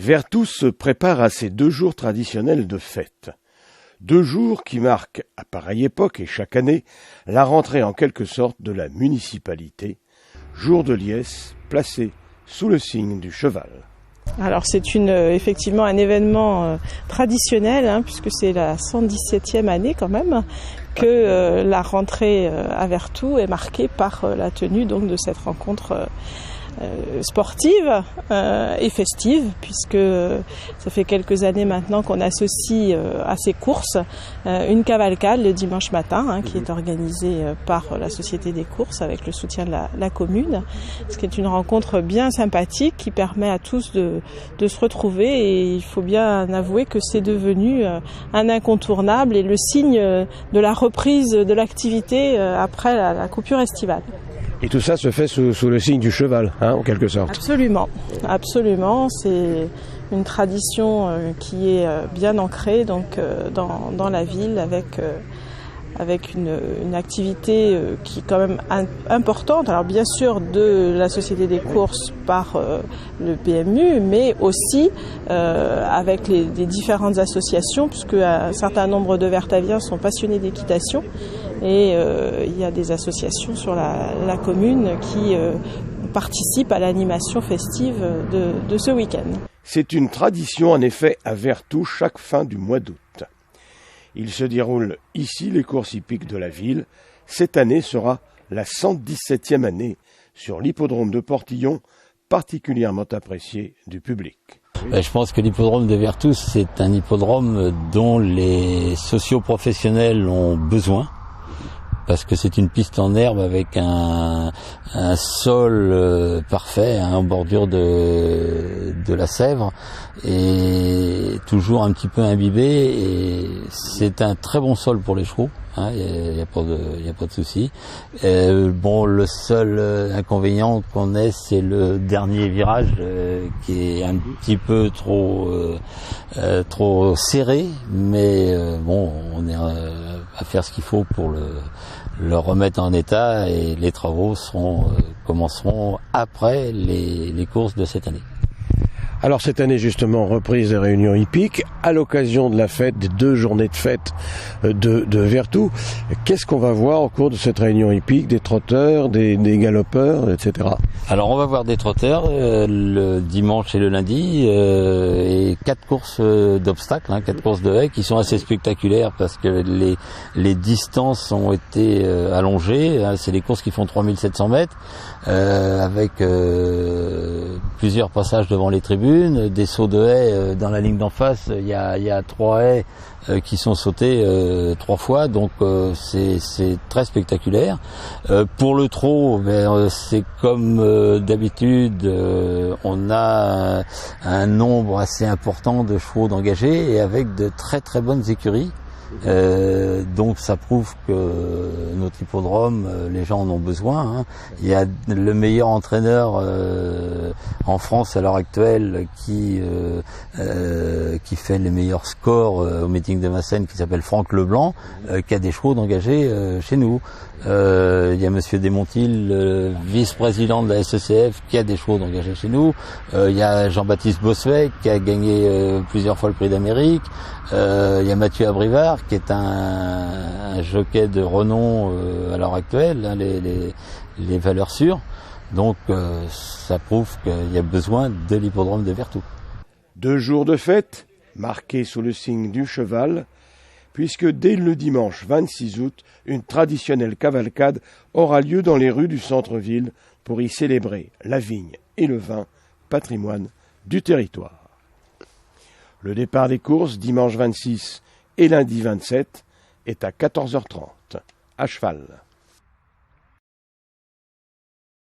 Vertou se prépare à ces 2 jours traditionnels de fête. 2 jours qui marquent, à pareille époque et chaque année, la rentrée en quelque sorte de la municipalité, jour de liesse placé sous le signe du cheval. Alors c'est effectivement un événement traditionnel, puisque c'est la 117e année quand même que la rentrée à Vertou est marquée par la tenue donc de cette rencontre sportive et festive, puisque ça fait quelques années maintenant qu'on associe à ces courses une cavalcade le dimanche matin qui est organisée par la Société des courses avec le soutien de la commune, ce qui est une rencontre bien sympathique qui permet à tous de se retrouver, et il faut bien avouer que c'est devenu un incontournable et le signe de la reprise de l'activité après la coupure estivale. Et tout ça se fait sous le signe du cheval, en quelque sorte. Absolument, absolument. C'est une tradition qui est bien ancrée donc dans la ville avec une activité qui est quand même importante. Alors bien sûr de la Société des courses par le PMU, mais aussi avec les différentes associations, puisque un certain nombre de Vertaviens sont passionnés d'équitation. Et il y a des associations sur la commune qui participent à l'animation festive de ce week-end. C'est une tradition en effet à Vertou chaque fin du mois d'août. Il se déroule ici les courses hippiques de la ville. Cette année sera la 117e année sur l'hippodrome de Portillon, particulièrement apprécié du public. Je pense que l'hippodrome de Vertou, c'est un hippodrome dont les socioprofessionnels ont besoin, parce que c'est une piste en herbe avec un sol parfait, en bordure de la Sèvre, et toujours un petit peu imbibé, et c'est un très bon sol pour les chevaux, il y a pas de souci. Le seul inconvénient qu'on ait, c'est le dernier virage qui est un petit peu trop serré, mais on est à faire ce qu'il faut pour le remettre en état, et les travaux commenceront après les courses de cette année. Alors cette année justement, reprise des réunions hippiques à l'occasion de la fête, des 2 journées de fête de Vertou. Qu'est-ce qu'on va voir au cours de cette réunion hippique? Des trotteurs, des galopeurs, etc. Alors on va voir des trotteurs le dimanche et le lundi, et 4 courses d'obstacles, 4 courses de haies qui sont assez spectaculaires parce que les distances ont été allongées. C'est des courses qui font 3700 mètres avec plusieurs passages devant les tribunes, des sauts de haies dans la ligne d'en face. Il y a 3 haies qui sont sautées 3 fois, donc c'est très spectaculaire. Pour le trot, c'est comme d'habitude, on a un nombre assez important de chevaux d'engagés et avec de très très bonnes écuries. Donc ça prouve que notre hippodrome, les gens en ont besoin. Il y a le meilleur entraîneur en France à l'heure actuelle qui fait les meilleurs scores au meeting de Vincennes, qui s'appelle Franck Leblanc, qui a des chevaux d'engagés chez nous. Il y a Monsieur Desmontil, le vice-président de la SECF, qui a des chevaux d'engagés chez nous. Il y a Jean-Baptiste Bossuet, qui a gagné plusieurs fois le prix d'Amérique. Il y a Mathieu Abrivard, qui est un jockey de renom à l'heure actuelle, les valeurs sûres. Donc ça prouve qu'il y a besoin de l'hippodrome de Vertou. 2 jours de fête, marqués sous le signe du cheval, puisque dès le dimanche 26 août, une traditionnelle cavalcade aura lieu dans les rues du centre-ville pour y célébrer la vigne et le vin, patrimoine du territoire. Le départ des courses, dimanche 26 et lundi 27, est à 14h30, à cheval.